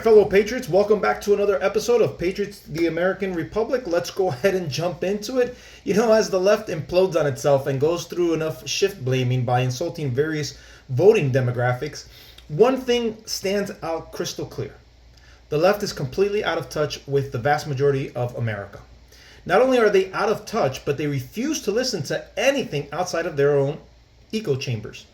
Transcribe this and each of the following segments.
right, fellow Patriots, welcome back to another episode of Patriots, the American Republic. Let's go ahead and jump into it. You know, as the left implodes on itself and goes through enough shift blaming by insulting various voting demographics, one thing stands out crystal clear. The left is completely out of touch with the vast majority of America. Not only are they out of touch, but they refuse to listen to anything outside of their own echo chambers.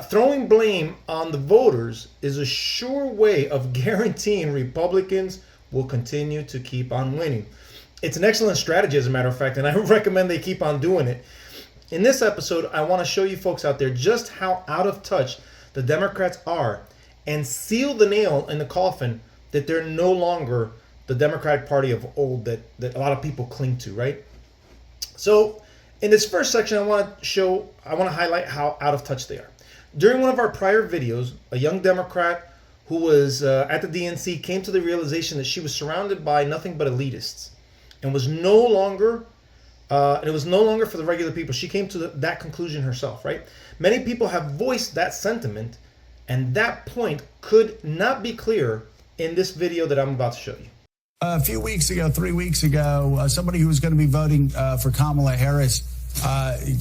Throwing blame on the voters is a sure way of guaranteeing Republicans will continue to keep on winning. It's an excellent strategy, as a matter of fact, and I recommend they keep on doing it. In this episode, I want to show you folks out there just how out of touch the Democrats are and seal the nail in the coffin that they're no longer the Democratic Party of old that a lot of people cling to, right? So in this first section, I want to highlight how out of touch they are. During one of our prior videos, a young Democrat who was at the DNC came to the realization that she was surrounded by nothing but elitists and was no longer, it was no longer for the regular people. She came to that conclusion herself, right? Many people have voiced that sentiment, and that point could not be clearer in this video that I'm about to show you. A few weeks ago, 3 weeks ago, somebody who was going to be voting for Kamala Harris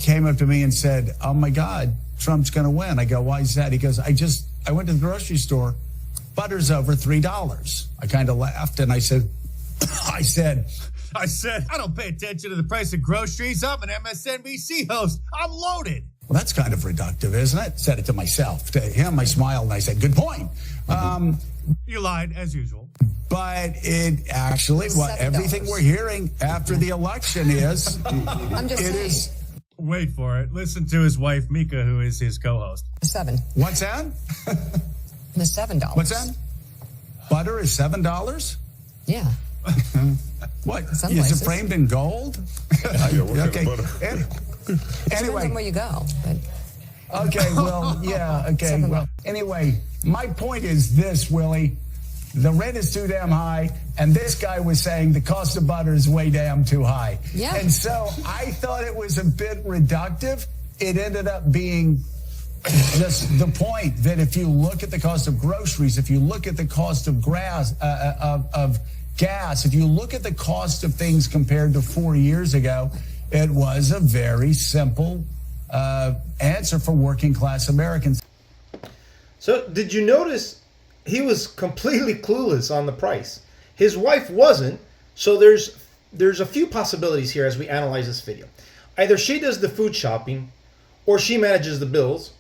came up to me and said, "Oh my God, Trump's going to win." I go, "Why is that?" He goes, I went to the grocery store. Butter's over $3. I kind of laughed and I said, I don't pay attention to the price of groceries. I'm an MSNBC host. I'm loaded. Well, that's kind of reductive, isn't it? Said it to myself. To him, I smiled and I said, "Good point." You lied, as usual. But it actually, what everything we're hearing after the election is, I'm just saying. Wait for it. Listen to his wife, Mika, who is his co-host. $7. What's that? The $7. What's that? Butter is $7? Yeah. What? Some Is places. it framed in gold? Okay. Anyway. Depends on where you go. But Okay, well, yeah, okay. Well, anyway, my point is this, Willie. The rent is too damn high, and this guy was saying the cost of butter is way damn too high. Yeah. And so I thought it was a bit reductive. It ended up being just the point that if you look at the cost of groceries, if you look at the cost of gas, if you look at the cost of things compared to 4 years ago, it was a very simple answer for working class Americans. So did you notice he was completely clueless on the price? His wife wasn't. So there's a few possibilities here as we analyze this video. Either she does the food shopping, or she manages the bills,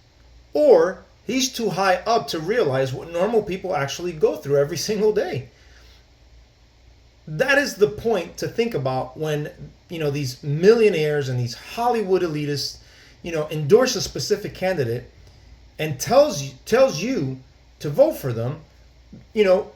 or he's too high up to realize what normal people actually go through every single day. That is the point to think about when, you know, these millionaires and these Hollywood elitists, you know, endorse a specific candidate and tells you to vote for them, you know,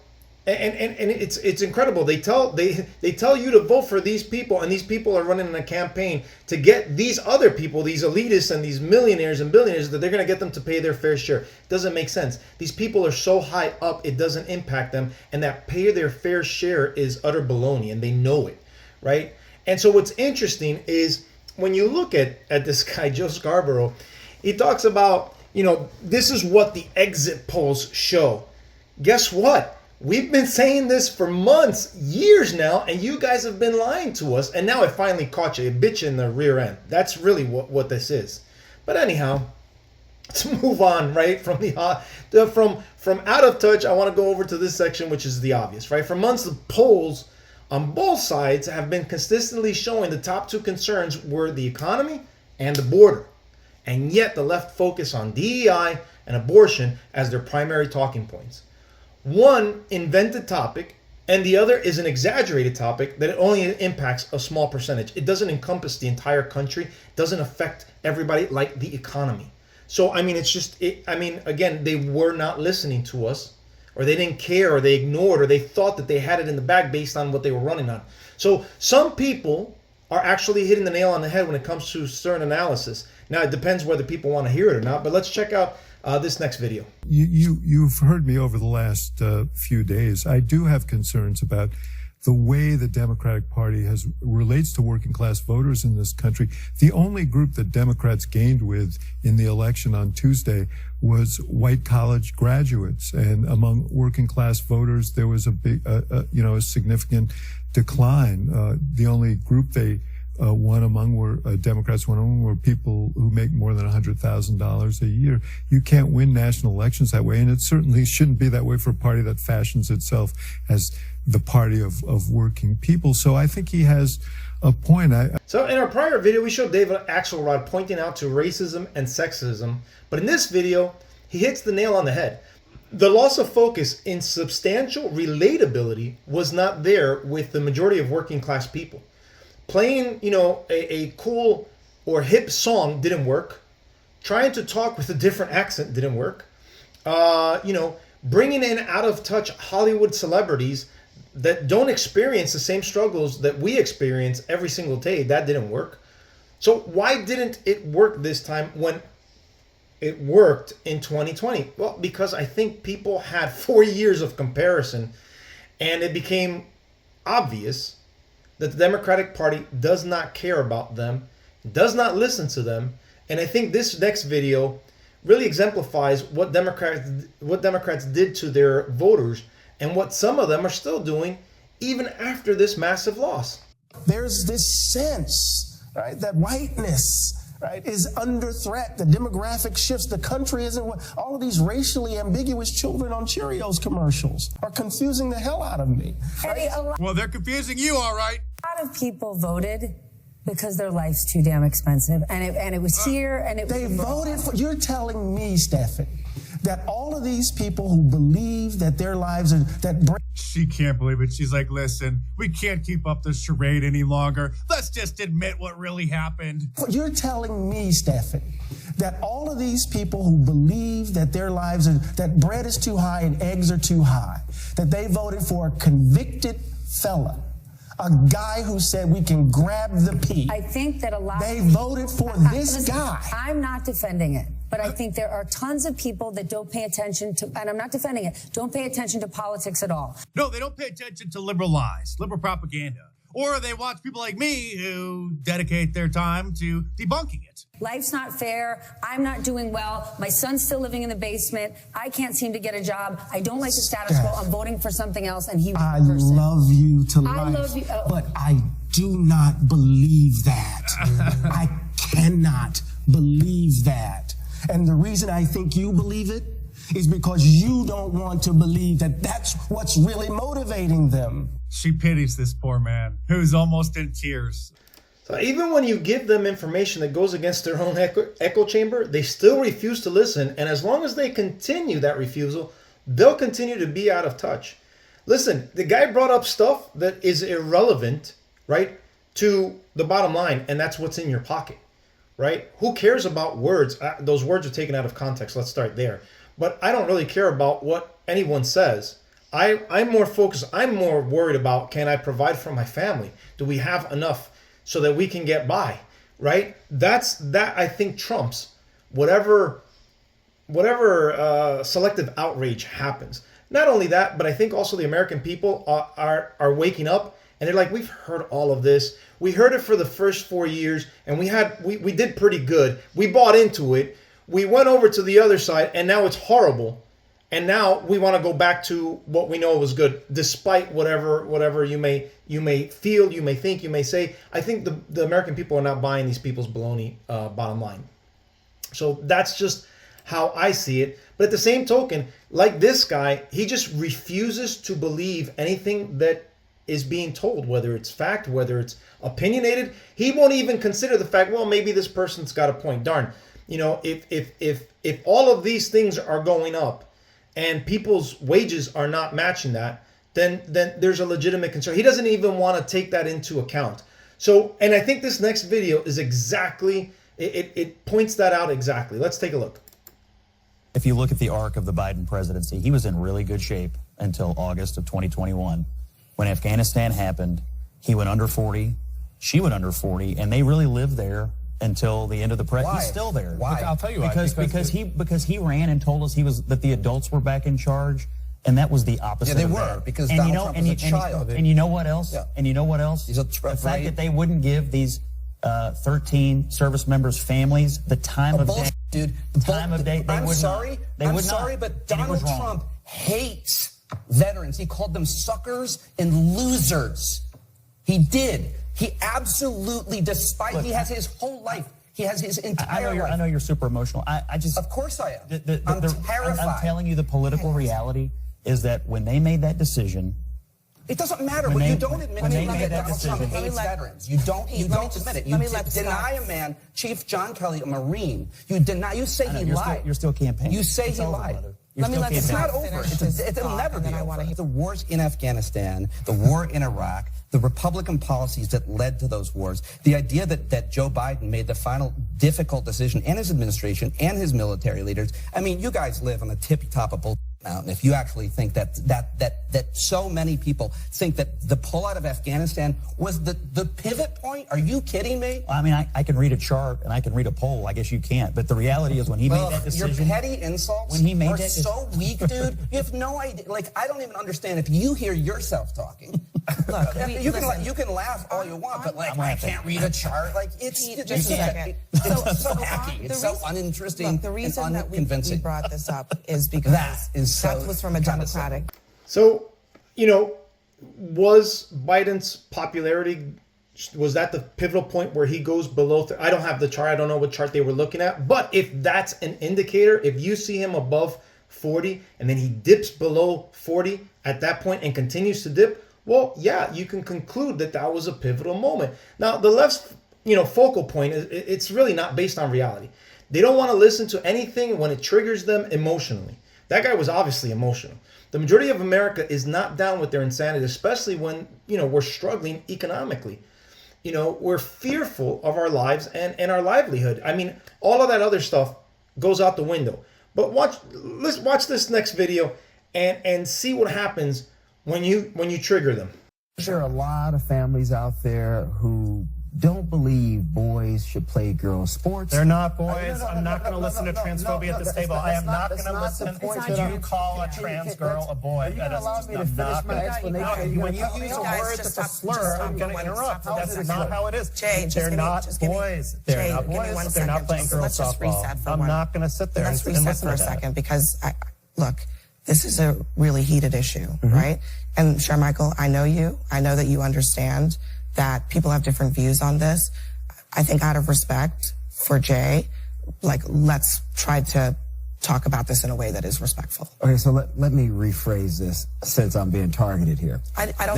and it's incredible. They tell you to vote for these people, and these people are running a campaign to get these other people, these elitists and these millionaires and billionaires, that they're going to get them to pay their fair share. It doesn't make sense. These people are so high up, it doesn't impact them, and that pay their fair share is utter baloney, and they know it, right? And so what's interesting is when you look at this guy, Joe Scarborough, he talks about, you know, this is what the exit polls show. Guess what? We've been saying this for months, years now, and you guys have been lying to us. And now it finally caught you. It bit you in the rear end. That's really what this is. But anyhow, let's move on, right? From from out of touch, I want to go over to this section, which is the obvious, right? For months, the polls on both sides have been consistently showing the top two concerns were the economy and the border. And yet the left focus on DEI and abortion as their primary talking points. One invented topic, and the other is an exaggerated topic that only impacts a small percentage. It doesn't encompass the entire country, doesn't affect everybody like the economy. So, I mean, again, they were not listening to us, or they didn't care, or they ignored, or they thought that they had it in the bag based on what they were running on. So some people are actually hitting the nail on the head when it comes to certain analysis. Now, it depends whether people want to hear it or not, but let's check out this next video. You've heard me over the last few days. I do have concerns about the way the Democratic Party relates to working class voters in this country. The only group that Democrats gained with in the election on Tuesday was white college graduates, and among working class voters there was a significant decline. The only group they Democrats won among were people who make more than $100,000 a year. You can't win national elections that way, and it certainly shouldn't be that way for a party that fashions itself as the party of working people. So I think he has a point. So in our prior video, we showed David Axelrod pointing out to racism and sexism, but in this video, he hits the nail on the head. The loss of focus in substantial relatability was not there with the majority of working class people. Playing, a cool or hip song didn't work. Trying to talk with a different accent didn't work. Bringing in out of touch Hollywood celebrities that don't experience the same struggles that we experience every single day, that didn't work. So why didn't it work this time when it worked in 2020? Well, because I think people had 4 years of comparison, and it became obvious that the Democratic Party does not care about them, does not listen to them. And I think this next video really exemplifies what Democrats did to their voters and what some of them are still doing even after this massive loss. There's this sense, right, that whiteness, right, is under threat. The demographic shifts. The country isn't what all of these racially ambiguous children on Cheerios commercials are confusing the hell out of me. Right? Well, they're confusing you, all right. A lot of people voted because their life's too damn expensive, and it was here, and they voted for. You're telling me, Stephanie, that all of these people who believe that their lives are She can't believe it. She's like, listen, we can't keep up this charade any longer. Let's just admit what really happened. You're telling me, Stephanie, that all of these people who believe that their lives are, that bread is too high and eggs are too high, that they voted for a convicted fella, a guy who said we can grab the pea. I think that a lot they voted for this guy. I'm not defending it, but I think there are tons of people that don't pay attention to, and I'm not defending it, don't pay attention to politics at all. No, they don't pay attention to liberal lies, liberal propaganda. Or they watch people like me who dedicate their time to debunking it. Life's not fair. I'm not doing well. My son's still living in the basement. I can't seem to get a job. I don't like the status quo. I'm voting for something else, and he was I the person. love you to life, I love you, but I do not believe that. I cannot believe that. And the reason I think you believe it is because you don't want to believe that that's what's really motivating them. She pities this poor man who's almost in tears. So even when you give them information that goes against their own echo chamber, they still refuse to listen. And as long as they continue that refusal, they'll continue to be out of touch. Listen, the guy brought up stuff that is irrelevant, right, to the bottom line, and that's what's in your pocket, right? Who cares about words? Those words are taken out of context. Let's start there. But I don't really care about what anyone says. I'm more focused. I'm more worried about, can I provide for my family? Do we have enough so that we can get by, right? That I think trumps whatever selective outrage happens. Not only that, but I think also the American people are waking up, and they're like, we've heard all of this. We heard it for the first 4 years, and we did pretty good. We bought into it. We went over to the other side, and now it's horrible. And now we want to go back to what we know was good, despite whatever you may feel, you may think, you may say. I think the American people are not buying these people's baloney, bottom line. So that's just how I see it. But at the same token, like this guy, he just refuses to believe anything that is being told, whether it's fact, whether it's opinionated. He won't even consider the fact, well, maybe this person's got a point. Darn, if all of these things are going up, and people's wages are not matching that, then there's a legitimate concern. He doesn't even want to take that into account. So, and I think this next video is exactly, it points that out exactly. Let's take a look. If you look at the arc of the Biden presidency, he was in really good shape until August of 2021. When Afghanistan happened, he went under 40, she went under 40, and they really lived there until the end of the He's still there. Why? Look, I'll tell you because he ran and told us that the adults were back in charge, And that was the opposite. Yeah, they of were, that. because and Donald you know, Trump and, was a child. And you know what else? Yeah. And you know what else? He's a the fact that they wouldn't give these 13 service members' families the time of day. Dude, time of day. I'm sorry. I'm would sorry, not. but And it was Donald wrong. Trump hates veterans. He called them suckers and losers. He did. He absolutely, despite Look, he has his whole life. He has his entire life. I know you're super emotional. I just. Of course I am. I'm terrified. I'm telling you, the political reality is that when they made that decision. It doesn't matter, but you don't admit that Donald Trump hates veterans. You don't admit it. You deny a man, Chief John Kelly, a Marine. You say he lied. You're still campaigning. You say he lied. It's not over. It'll never be over. The wars in Afghanistan, the war in Iraq, the Republican policies that led to those wars, the idea that Joe Biden made the final difficult decision, and his administration and his military leaders. I mean, you guys live on the tippy top of bull mountain if you actually think that so many people think that the pullout of Afghanistan was the pivot point. Are you kidding me? I mean, I can read a chart and I can read a poll. I guess you can't. But the reality is when he made that decision. Your petty insults when he made are that so weak, dude. You have no idea. Like, I don't even understand if you hear yourself talking. Look, you can laugh all you want, but like, I can't read a chart. Like, it's just a second. It's so hacky. It's so uninteresting. Look, the reason that we brought this up is because that was from a Democratic. So, was Biden's popularity, was that the pivotal point where he goes below? I don't have the chart. I don't know what chart they were looking at. But if that's an indicator, if you see him above 40 and then he dips below 40 at that point and continues to dip, well, yeah, you can conclude that that was a pivotal moment. Now, the left's, focal point, it's really not based on reality. They don't want to listen to anything when it triggers them emotionally. That guy was obviously emotional. The majority of America is not down with their insanity, especially when, we're struggling economically. We're fearful of our lives and our livelihood. I mean, all of that other stuff goes out the window. But let's watch this next video and see what happens when you trigger them. There are a lot of families out there who don't believe boys should play girls' sports. They're not boys. I'm not going to listen to transphobia at this table. I am not going to listen to you call a trans girl a boy. Are you going to allow me to finish my explanation? When you use a word that's a slur, I'm going to interrupt. That's not how it is. They're not boys. They're not boys. They're not playing girls' softball. I'm not going to sit there and listen to that. Let's reset for a second because, look, this is a really heated issue, right? And Sharmichael, I know you. I know that you understand that people have different views on this. I think out of respect for Jay, let's try to talk about this in a way that is respectful. Okay, so let me rephrase this since I'm being targeted here. I don't,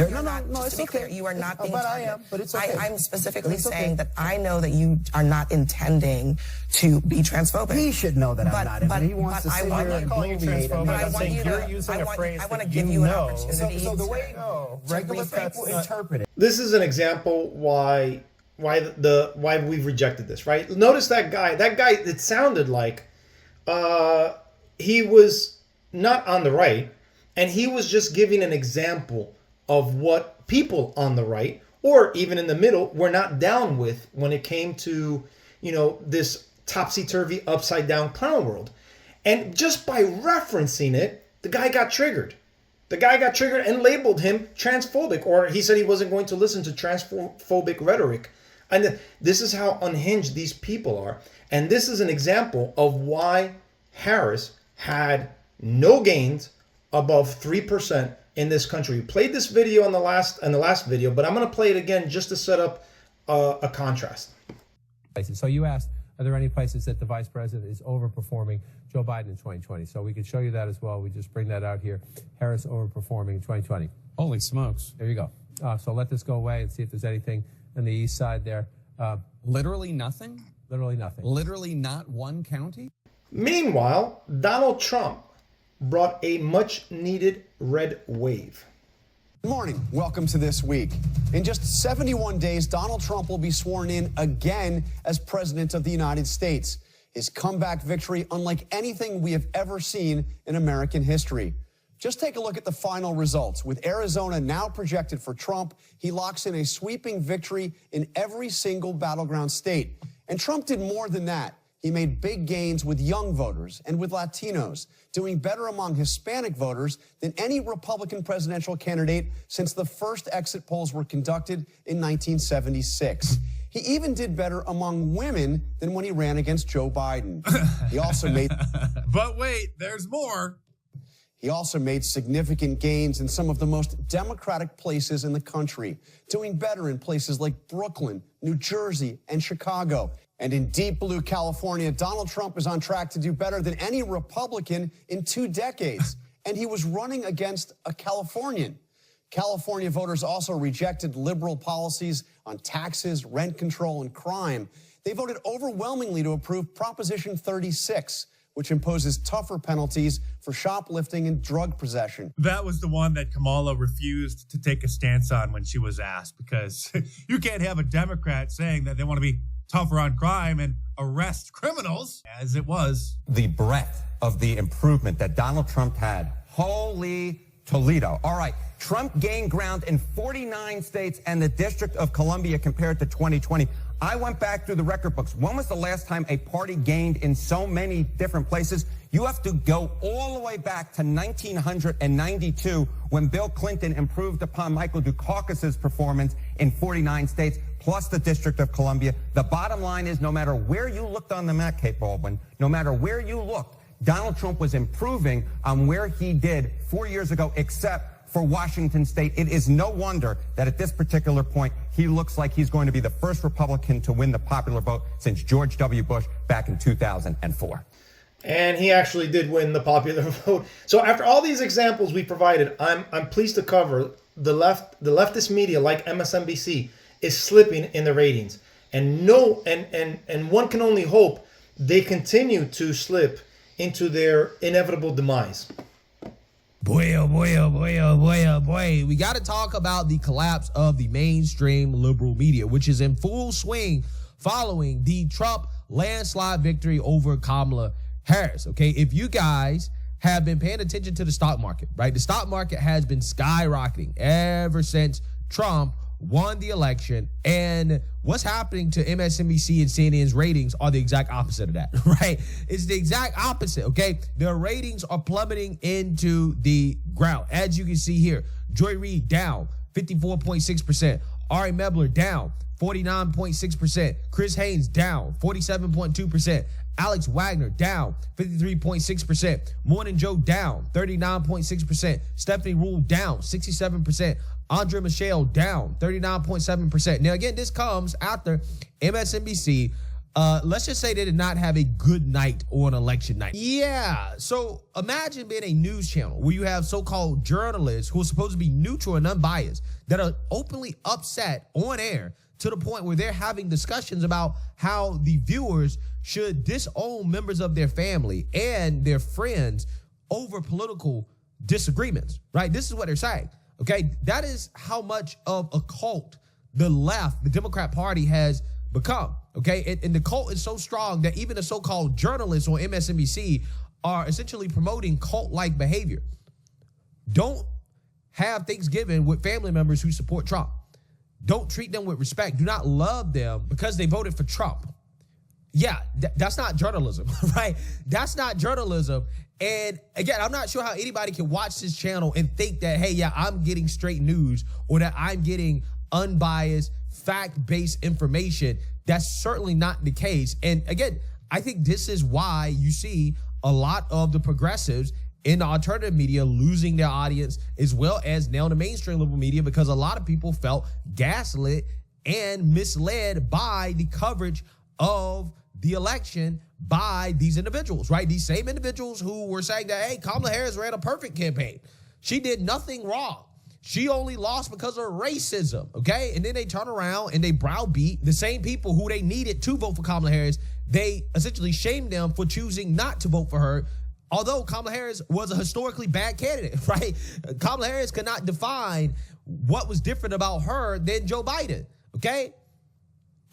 just to be clear, you are not being targeted. I am, but it's okay. I'm specifically saying that I know that you are not intending to be transphobic. He should know that I'm not. But he wants to sit here and bloviate. I'm saying you're using a phrase that you you an opportunity. So the way regular people interpret it. This is an example why we've rejected this, right? Notice that guy. That guy, it sounded like he was not on the right, and he was just giving an example of what people on the right or even in the middle were not down with when it came to, this topsy-turvy, upside-down clown world. And just by referencing it, the guy got triggered. The guy got triggered and labeled him transphobic, or he said he wasn't going to listen to transphobic rhetoric. And this is how unhinged these people are. And this is an example of why Harris had no gains above 3% in this country. We played this video in the last video, but I'm going to play it again just to set up a contrast. So you asked, are there any places that the vice president is overperforming Joe Biden in 2020? So we could show you that as well. We just bring that out here. Harris overperforming in 2020. Holy smokes. There you go. So let this go away and see if there's anything on the east side there. Literally nothing? Literally nothing. Literally not one county? Meanwhile, Donald Trump brought a much-needed red wave. Good morning. Welcome to This Week. In just 71 days, Donald Trump will be sworn in again as President of the United States. His comeback victory unlike anything we have ever seen in American history. Just take a look at the final results. With Arizona now projected for Trump, he locks in a sweeping victory in every single battleground state. And Trump did more than that. he made big gains with young voters and with Latinos, doing better among Hispanic voters than any Republican presidential candidate since the first exit polls were conducted in 1976. He even did better among women than when he ran against Joe Biden. He also made... But wait, there's more. He also made significant gains in some of the most democratic places in the country, doing better in places like Brooklyn, New Jersey, and Chicago. And in deep blue California, Donald Trump is on track to do better than any Republican in 2 decades. And he was running against a Californian. California voters also rejected liberal policies on taxes, rent control, and crime. They voted overwhelmingly to approve Proposition 36, which imposes tougher penalties for shoplifting and drug possession. That was the one that Kamala refused to take a stance on when she was asked, because you can't have a Democrat saying that they want to be tougher on crime and arrest criminals, as it was. The breadth of the improvement that Donald Trump had. Holy Toledo. All right, Trump gained ground in 49 states and the District of Columbia compared to 2020. I went back through the record books. When was the last time a party gained in so many different places? You have to go all the way back to 1992 when Bill Clinton improved upon Michael Dukakis's performance in 49 states, plus the District of Columbia. The bottom line is, no matter where you looked on the map, Kate Baldwin, no matter where you looked, Donald Trump was improving on where he did 4 years ago, except for Washington State. It is no wonder that at this particular point, he looks like he's going to be the first Republican to win the popular vote since George W. Bush back in 2004. And he actually did win the popular vote. So after all these examples we provided, I'm pleased to cover the leftist media like MSNBC is slipping in the ratings. And one can only hope they continue to slip into their inevitable demise. Boy, oh boy, oh boy, oh boy, oh boy. We got to talk about the collapse of the mainstream liberal media, which is in full swing following the Trump landslide victory over Kamala Harris. Okay, if you guys have been paying attention to the stock market, right? The stock market has been skyrocketing ever since Trump won the election, and what's happening to MSNBC and CNN's ratings are the exact opposite of that, right? It's the exact opposite, okay? Their ratings are plummeting into the ground. As you can see here, Joy Reid down 54.6%, Ari Mebler down 49.6%, Chris Haynes down 47.2%, Alex Wagner down 53.6%, Morning Joe down 39.6%, Stephanie Rule down 67%, Andre Michelle down 39.7%. Now, again, this comes after MSNBC, let's just say they did not have a good night on election night. Yeah, so imagine being a news channel where you have so-called journalists who are supposed to be neutral and unbiased that are openly upset on air to the point where they're having discussions about how the viewers should disown members of their family and their friends over political disagreements, right? This is what they're saying. Okay, that is how much of a cult the left, the Democrat Party, has become. Okay, and the cult is so strong that even the so-called journalists on MSNBC are essentially promoting cult-like behavior. Don't have Thanksgiving with family members who support Trump. Don't treat them with respect. Do not love them because they voted for Trump. Yeah, that's not journalism, right? That's not journalism. And again, I'm not sure how anybody can watch this channel and think that, hey, yeah, I'm getting straight news or that I'm getting unbiased, fact-based information. That's certainly not the case. And again, I think this is why you see a lot of the progressives in the alternative media losing their audience, as well as now the mainstream liberal media, because a lot of people felt gaslit and misled by the coverage of the election by these individuals, right? These same individuals who were saying that, hey, Kamala Harris ran a perfect campaign. She did nothing wrong. She only lost because of racism, okay? And then they turn around and they browbeat the same people who they needed to vote for Kamala Harris. They essentially shamed them for choosing not to vote for her, although Kamala Harris was a historically bad candidate, right? Kamala Harris could not define what was different about her than Joe Biden, okay?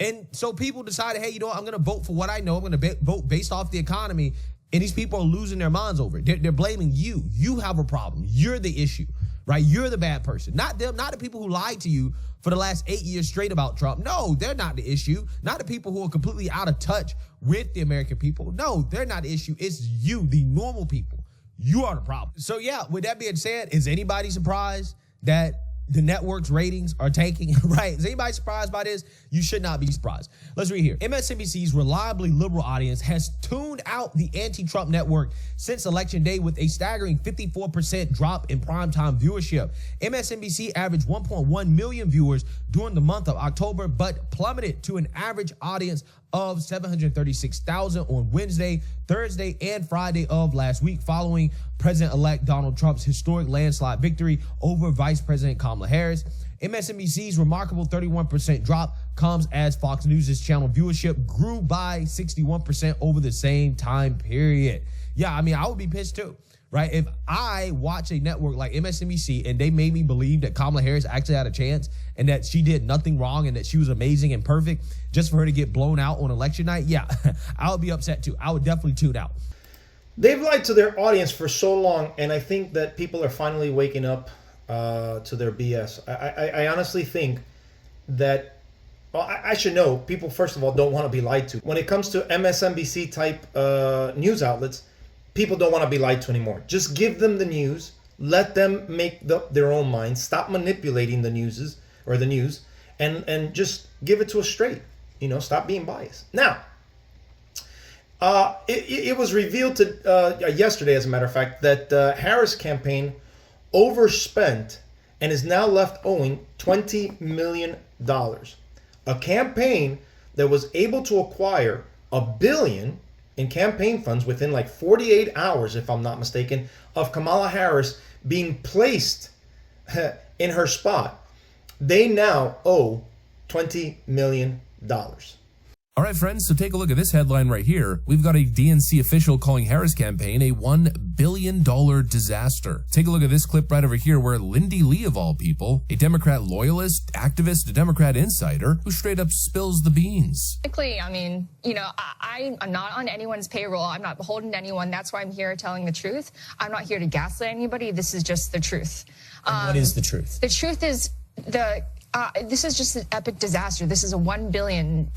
And so people decided, hey, you know what? I'm going to vote for what I know. I'm going to vote based off the economy. And these people are losing their minds over it. They're blaming you. You have a problem. You're the issue, right? You're the bad person, not them, not the people who lied to you for the last 8 years straight about Trump. No, they're not the issue. Not the people who are completely out of touch with the American people. No, they're not the issue. It's you, the normal people. You are the problem. So yeah, with that being said, is anybody surprised that the network's ratings are tanking, right? Is anybody surprised by this? You should not be surprised. Let's read here. MSNBC's reliably liberal audience has tuned out the anti-Trump network since Election Day with a staggering 54% drop in primetime viewership. MSNBC averaged 1.1 million viewers during the month of October, but plummeted to an average audience of 736,000 on Wednesday, Thursday, and Friday of last week following President-elect Donald Trump's historic landslide victory over Vice President Kamala Harris. MSNBC's remarkable 31% drop comes as Fox News' channel viewership grew by 61% over the same time period. Yeah, I mean, I would be pissed too, right? If I watch a network like MSNBC and they made me believe that Kamala Harris actually had a chance and that she did nothing wrong and that she was amazing and perfect just for her to get blown out on election night, yeah, I would be upset too. I would definitely tune out. They've lied to their audience for so long, and I think that people are finally waking up to their BS. I honestly think that, well, I should know, people, first of all, don't want to be lied to. When it comes to MSNBC type news outlets, people don't want to be lied to anymore. Just give them the news. Let them make their own minds. Stop manipulating the news, and just give it to us straight. Stop being biased. Now, it was revealed yesterday, as a matter of fact, that Harris campaign overspent and is now left owing $20 million. A campaign that was able to acquire $1 billion in campaign funds within like 48 hours, if I'm not mistaken, of Kamala Harris being placed in her spot. They now owe $20 million. All right, friends, so take a look at this headline right here. We've got a DNC official calling Harris campaign a $1 billion disaster. Take a look at this clip right over here where Lindy Lee, of all people, a Democrat loyalist, activist, a Democrat insider, who straight up spills the beans. I mean, I'm not on anyone's payroll. I'm not beholden to anyone. That's why I'm here telling the truth. I'm not here to gaslight anybody. This is just the truth. What is the truth? The truth is this is just an epic disaster. This is a $1 billion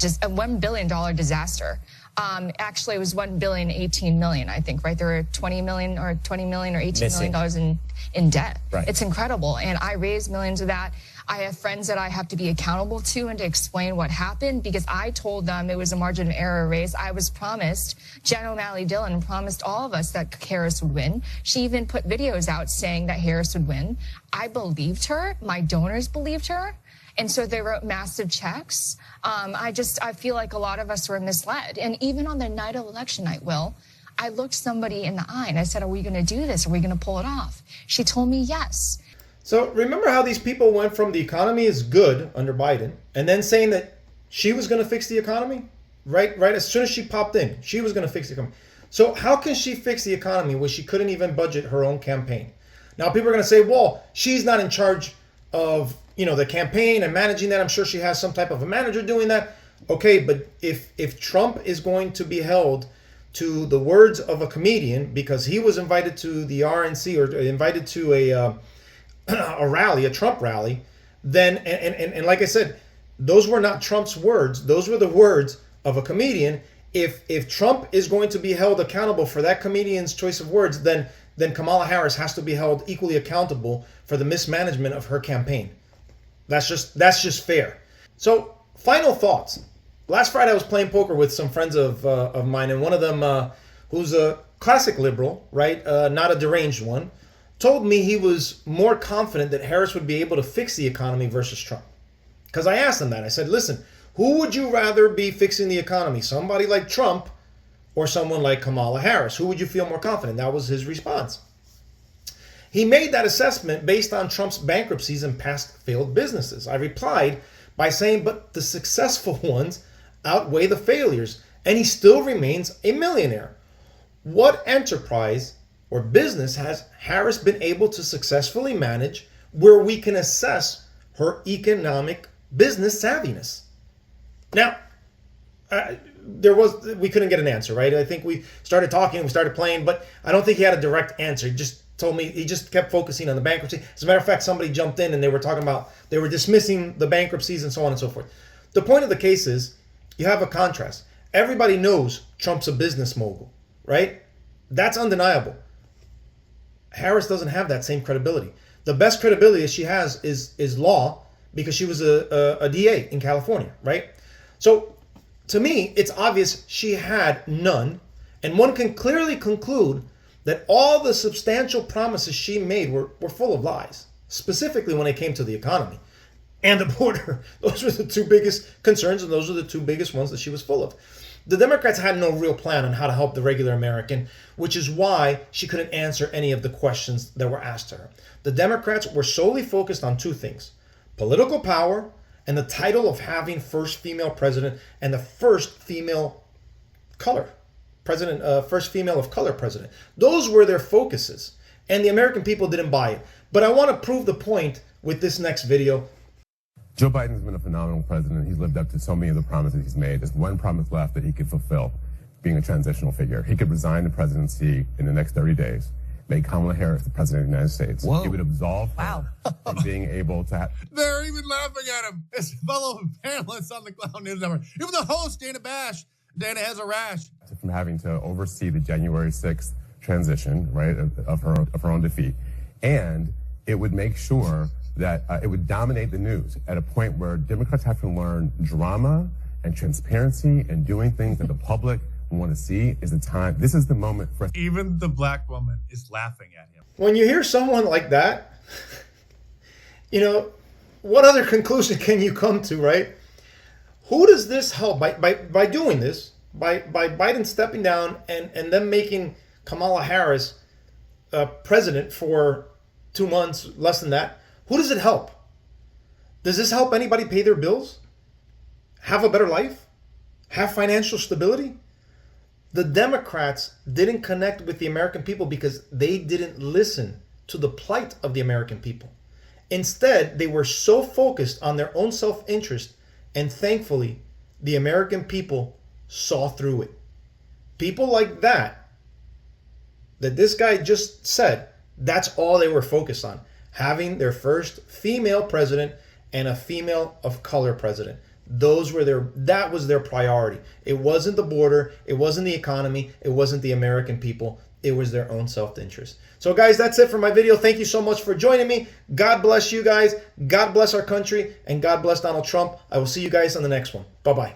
disaster. Actually, it was $1.018 billion, I think, right? There were $20 million or $18 million in debt. Right. It's incredible. And I raised millions of that. I have friends that I have to be accountable to and to explain what happened because I told them it was a margin of error raise. I was promised, Jen O'Malley Dillon promised all of us that Harris would win. She even put videos out saying that Harris would win. I believed her. My donors believed her. And so they wrote massive checks. I feel like a lot of us were misled. And even on the night of election night, Will, I looked somebody in the eye and I said, are we going to do this? Are we going to pull it off? She told me yes. So remember how these people went from the economy is good under Biden and then saying that she was going to fix the economy? Right as soon as she popped in, she was going to fix the economy. So how can she fix the economy when she couldn't even budget her own campaign? Now people are going to say, well, she's not in charge of the campaign and managing that. I'm sure she has some type of a manager doing that. Okay, but if Trump is going to be held to the words of a comedian because he was invited to the RNC or invited to a rally, a Trump rally, then and like I said, those were not Trump's words. Those were the words of a comedian. If Trump is going to be held accountable for that comedian's choice of words, then Kamala Harris has to be held equally accountable for the mismanagement of her campaign. That's just fair. So, final thoughts. Last Friday I was playing poker with some friends of mine, and one of them, who's a classic liberal, right, not a deranged one, told me he was more confident that Harris would be able to fix the economy versus Trump. Because I asked him that. I said, listen, who would you rather be fixing the economy? Somebody like Trump or someone like Kamala Harris? Who would you feel more confident? That was his response. He made that assessment based on Trump's bankruptcies and past failed businesses. I replied by saying, but the successful ones outweigh the failures, and he still remains a millionaire. What enterprise or business has Harris been able to successfully manage where we can assess her economic business savviness? Now, we couldn't get an answer, right? I think we started talking, we started playing, but I don't think he had a direct answer. He just told me he just kept focusing on the bankruptcy. As a matter of fact, somebody jumped in and they were talking about, they were dismissing the bankruptcies and so on and so forth. The point of the case is you have a contrast. Everybody knows Trump's a business mogul, right? That's undeniable. Harris doesn't have that same credibility. The best credibility she has is law, because she was a DA in California, right? So to me, it's obvious she had none. And one can clearly conclude that all the substantial promises she made were full of lies, specifically when it came to the economy and the border. Those were the two biggest concerns, and those are the two biggest ones that she was full of. The Democrats had no real plan on how to help the regular American, which is why she couldn't answer any of the questions that were asked to her. The Democrats were solely focused on two things: political power and the title of having first female president and the first female color president, first female of color president. Those were their focuses, and the American people didn't buy it. But I want to prove the point with this next video. Joe Biden's been a phenomenal president. He's lived up to so many of the promises he's made. There's one promise left that he could fulfill, being a transitional figure. He could resign the presidency in the next 30 days, make Kamala Harris the president of the United States. Whoa. He would absolve her from being able to have... They're even laughing at him. His fellow panelists on the Clown News Network. Even the host, Dana Bash. Dana has a rash. From having to oversee the January 6th transition, right, of her own defeat. And it would make sure that it would dominate the news at a point where Democrats have to learn drama and transparency and doing things that the public want to see. Is the time. This is the moment for... Even the black woman is laughing at him. When you hear someone like that, you know, what other conclusion can you come to, right? Who does this help? By doing this, by Biden stepping down and them making Kamala Harris president for 2 months, less than that, who does it help? Does this help anybody pay their bills? Have a better life? Have financial stability? The Democrats didn't connect with the American people because they didn't listen to the plight of the American people. Instead, they were so focused on their own self-interest, and thankfully, the American people saw through it. People like that this guy just said, that's all they were focused on. Having their first female president and a female of color president. That was their priority. It wasn't the border. It wasn't the economy. It wasn't the American people. It was their own self-interest. So guys, that's it for my video. Thank you so much for joining me. God bless you guys. God bless our country. And God bless Donald Trump. I will see you guys on the next one. Bye-bye.